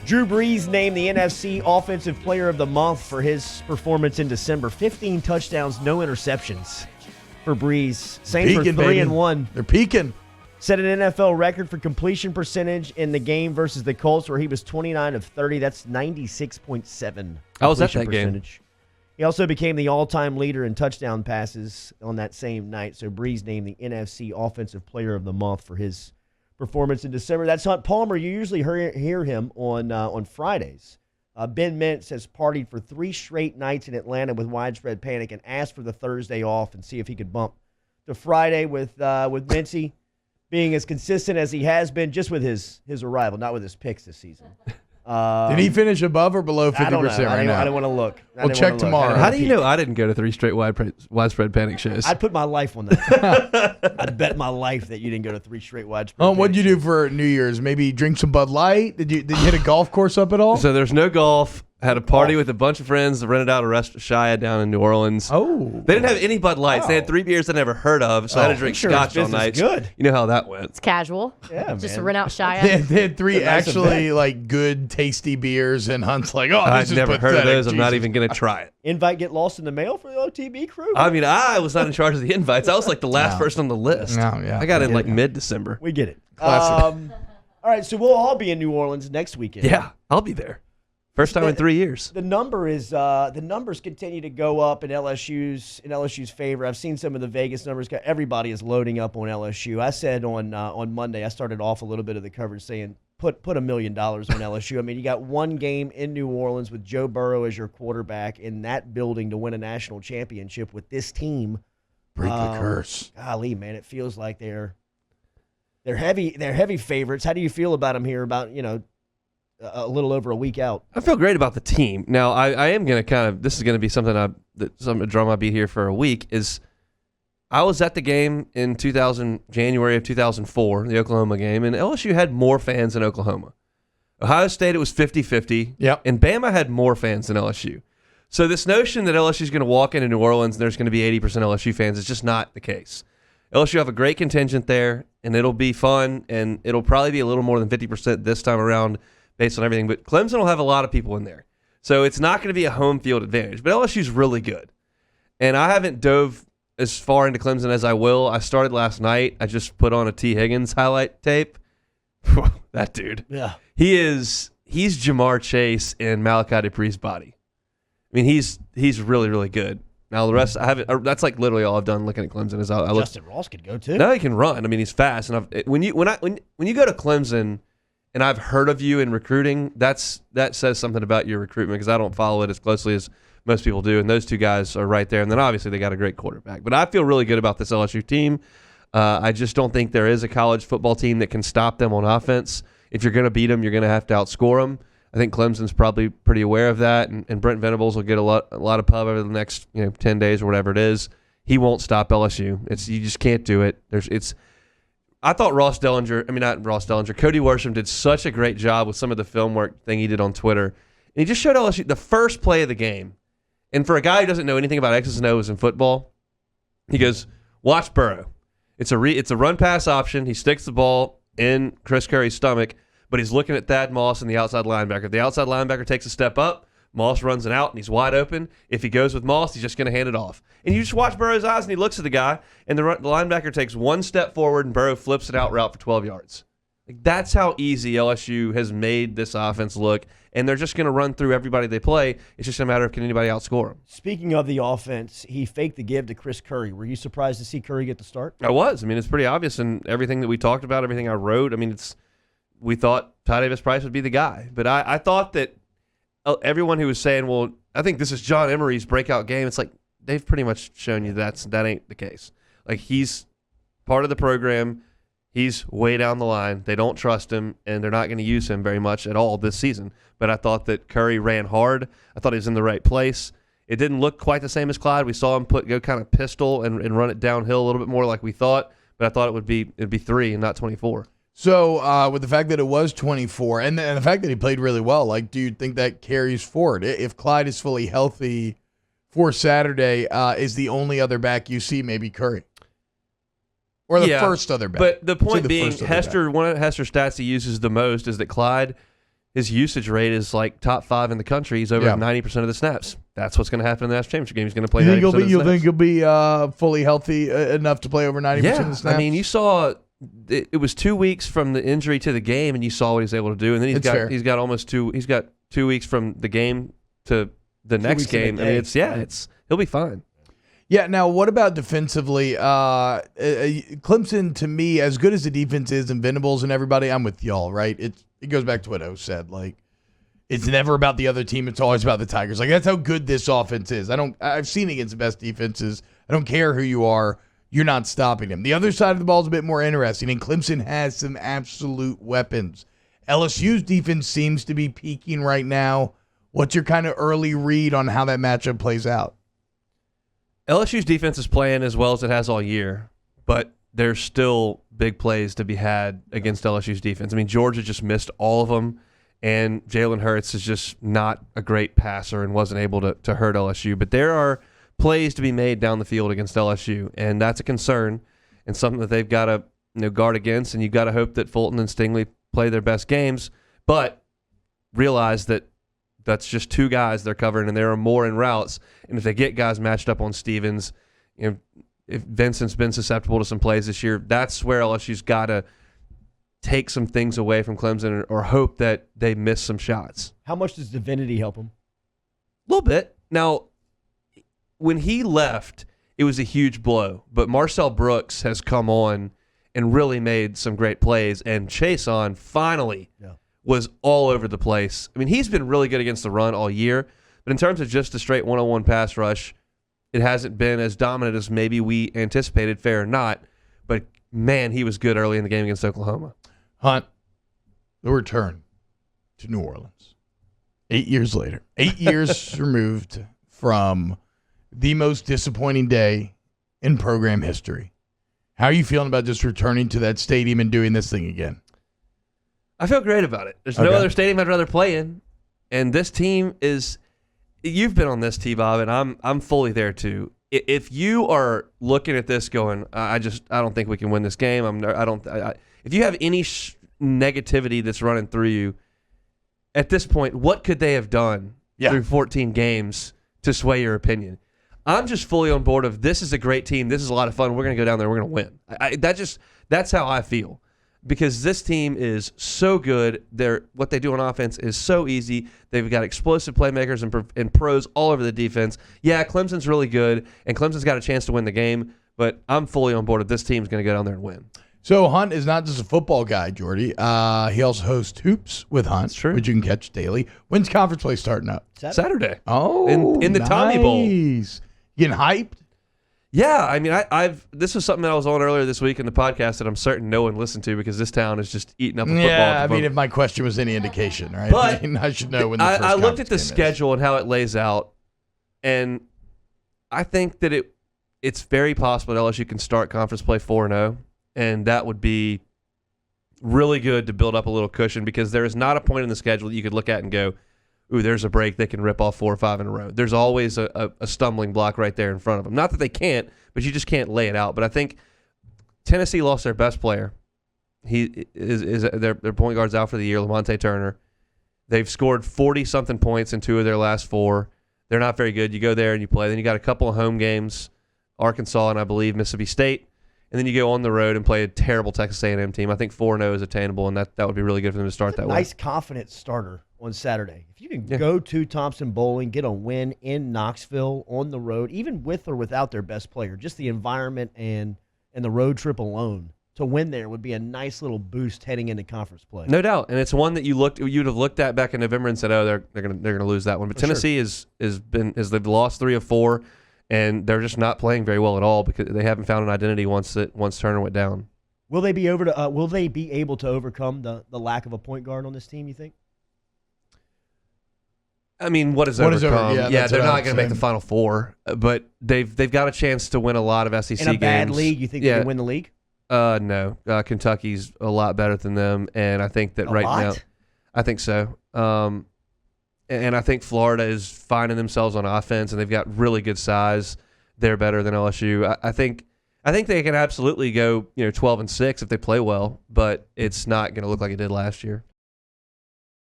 Drew Brees named the NFC Offensive Player of the Month for his performance in December. 15 touchdowns, no interceptions for Brees. Saints were 3-1. They're peaking. Set an NFL record for completion percentage in the game versus the Colts, where he was 29 of 30. That's 96.7. I was at that game. He also became the all-time leader in touchdown passes on that same night. So Brees named the NFC Offensive Player of the Month for his performance in December. That's Hunt Palmer. You usually hear him on Fridays. Ben Mintz has partied for 3 straight nights in Atlanta with widespread panic and asked for the Thursday off and see if he could bump to Friday with Mincy being as consistent as he has been just with his arrival, not with his picks this season. Did he finish above or below 50% right now? I don't want to look. We'll check tomorrow. How do you know I didn't go to 3 straight widespread panic shows? I'd put my life on that. I'd bet my life that you didn't go to 3 straight widespread panic what'd you do for New Year's? Maybe drink some Bud Light? Did you hit a golf course up at all? So there's no golf. Had a party with a bunch of friends, rented out a Shia down in New Orleans. Oh. They didn't have any Bud Lights. They had 3 beers I never heard of, so I had to drink scotch all night. Good. You know how that went. It's casual. Yeah, Just man. rent out Shia. They had 3 actually like good, tasty beers, and Hunt's like, oh, this I've is never heard of pathetic. those. I'm not Jesus. even going to try it. Invite get lost in the mail for the OTB crew? I mean, I was not in charge of the invites. I was like the last person on the list. No, yeah. I got in like mid-December. We get it. Classic. All right, so we'll all be in New Orleans next weekend. Yeah, I'll be there. First time in 3 years. The numbers continue to go up in LSU's favor. I've seen some of the Vegas numbers. Everybody is loading up on LSU. I said on Monday, I started off a little bit of the coverage saying put $1 million on LSU. I mean, you got one game in New Orleans with Joe Burrow as your quarterback in that building to win a national championship with this team. Break the curse. Golly, man, it feels like they're heavy favorites. How do you feel about them here? About a little over a week out. I feel great about the team. Now, I am going to this is going to be something a drum I'll be here for a week, is I was at the game in January of 2004, the Oklahoma game, and LSU had more fans than Oklahoma. Ohio State, it was 50-50. Yep. And Bama had more fans than LSU. So this notion that LSU is going to walk into New Orleans and there's going to be 80% LSU fans is just not the case. LSU have a great contingent there, and it'll be fun, and it'll probably be a little more than 50% this time around, based on everything, but Clemson will have a lot of people in there. So it's not going to be a home field advantage, but LSU's really good. And I haven't dove as far into Clemson as I will. I started last night. I just put on a T. Higgins highlight tape. That dude. Yeah. He's Jamar Chase in Malachi Dupree's body. I mean, he's really, really good. Now the rest, I haven't. That's like literally all I've done looking at Clemson is I look. Justin Ross could go too. No, he can run. I mean, he's fast. And when you go to Clemson, and I've heard of you in recruiting, that says something about your recruitment, because I don't follow it as closely as most people do, and those two guys are right there. And then obviously they got a great quarterback. But I feel really good about this LSU team. I just don't think there is a college football team that can stop them on offense. If you're going to beat them, you're going to have to outscore them. I think Clemson's probably pretty aware of that, and Brent Venables will get a lot of pub over the next 10 days or whatever it is. He won't stop LSU. You just can't do it. I thought Cody Worsham did such a great job with some of the film work thing he did on Twitter. And he just showed LSU the first play of the game. And for a guy who doesn't know anything about X's and O's in football, he goes, watch Burrow. It's a run-pass option. He sticks the ball in Chris Curry's stomach, but he's looking at Thad Moss and the outside linebacker. The outside linebacker takes a step up. Moss runs it out, and he's wide open. If he goes with Moss, he's just going to hand it off. And you just watch Burrow's eyes, and he looks at the guy, and the linebacker takes one step forward, and Burrow flips it out route for 12 yards. That's how easy LSU has made this offense look, and they're just going to run through everybody they play. It's just a matter of can anybody outscore them. Speaking of the offense, he faked the give to Chris Curry. Were you surprised to see Curry get the start? I was. I mean, it's pretty obvious in everything that we talked about, everything I wrote. I mean, we thought Ty Davis Price would be the guy. But I thought that everyone who was saying, well, I think this is John Emery's breakout game, it's like they've pretty much shown you that ain't the case. Like, he's part of the program. He's way down the line. They don't trust him, and they're not going to use him very much at all this season. But I thought that Curry ran hard. I thought he was in the right place. It didn't look quite the same as Clyde. We saw him go kind of pistol and run it downhill a little bit more like we thought. But I thought it'd be 3 and not 24. So with the fact that it was 24 and the fact that he played really well, like, do you think that carries forward? If Clyde is fully healthy for Saturday, is the only other back you see maybe Curry? Or the first other back? But the point being, one of Hester's stats he uses the most is that Clyde his usage rate is like top 5 in the country. He's over 90% of the snaps. That's what's going to happen in the national championship game. He's going to play 90% of the snaps. You think he'll be fully healthy enough to play over 90% of the snaps? I mean, you saw it was 2 weeks from the injury to the game, and you saw what he was able to do. And then he's got 2 weeks from the game to the next game. I mean, he'll be fine. Yeah, now what about defensively? Clemson, to me, as good as the defense is, and Venables and everybody, I'm with y'all, right? It goes back to what O said. Like, it's never about the other team. It's always about the Tigers. Like, that's how good this offense is. I've seen against the best defenses. I don't care who you are. You're not stopping them. The other side of the ball is a bit more interesting, and Clemson has some absolute weapons. LSU's defense seems to be peaking right now. What's your kind of early read on how that matchup plays out? LSU's defense is playing as well as it has all year, but there's still big plays to be had against LSU's defense. I mean, Georgia just missed all of them, and Jalen Hurts is just not a great passer and wasn't able to hurt LSU. But there are plays to be made down the field against LSU, and that's a concern and something that they've got to guard against, and you've got to hope that Fulton and Stingley play their best games, but realize that that's just 2 guys they're covering, and there are more in routes. And if they get guys matched up on Stevens, if Vincent's been susceptible to some plays this year, that's where LSU's got to take some things away from Clemson or hope that they miss some shots. How much does Divinity help him? A little bit. Now, when he left, it was a huge blow. But Marcel Brooks has come on and really made some great plays. And Chason finally was all over the place. I mean, he's been really good against the run all year. But in terms of just a straight one-on-one pass rush, it hasn't been as dominant as maybe we anticipated, fair or not. But, man, he was good early in the game against Oklahoma. Hunt, the return to New Orleans. 8 years later. 8 years removed from the most disappointing day in program history. How are you feeling about just returning to that stadium and doing this thing again? I feel great about it. There's no other stadium I'd rather play in. And this team is – you've been on this, T-Bob, and I'm fully there too. If you are looking at this going, I don't think we can win this game. If you have any negativity that's running through you, at this point, what could they have done through 14 games to sway your opinion? I'm just fully on board of this is a great team. This is a lot of fun. We're going to go down there. We're going to win. That's how I feel. Because this team is so good. What they do on offense is so easy. They've got explosive playmakers and pros all over the defense. Yeah, Clemson's really good, and Clemson's got a chance to win the game, but I'm fully on board if this team's going to go down there and win. So Hunt is not just a football guy, Jordy. He also hosts Hoops with Hunt, which you can catch daily. When's conference play starting up? Saturday. Oh, in the Tommy Bowl. Getting hyped? Yeah, I mean, this was something that I was on earlier this week in the podcast that I'm certain no one listened to because this town is just eating up a football. Yeah, I mean, if my question was any indication, right? But I should know when the first I looked at the game schedule and how it lays out, and I think that it's very possible that LSU can start conference play 4-0, and that would be really good to build up a little cushion because there is not a point in the schedule that you could look at and go, ooh, there's a break. They can rip off 4 or 5 in a row. There's always a stumbling block right there in front of them. Not that they can't, but you just can't lay it out. But I think Tennessee lost their best player. He is their point guard's out for the year, Lamonte Turner. They've scored 40-something points in 2 of their last 4. They're not very good. You go there and you play. Then you got a couple of home games, Arkansas and I believe Mississippi State. And then you go on the road and play a terrible Texas A&M team. I think 4-0 is attainable, and that would be really good for them to start that way. Nice, confident starter on Saturday. If you can go to Thompson Bowling, get a win in Knoxville on the road, even with or without their best player, just the environment and the road trip alone to win there would be a nice little boost heading into conference play. No doubt, and it's one that you'd have looked at back in November and said, oh, they're gonna lose that one. But Tennessee they've lost 3 of 4. And they're just not playing very well at all because they haven't found an identity once Turner went down. Will they be Will they be able to overcome the lack of a point guard on this team? You think? I mean, what is overcome? They're not going to make the Final Four, but they've got a chance to win a lot of SEC games. In a bad league, you think they can win the league? No, Kentucky's a lot better than them, and I think that now, I think so. And I think Florida is finding themselves on offense, and they've got really good size. They're better than LSU. I think they can absolutely go 12-6 if they play well, but it's not going to look like it did last year.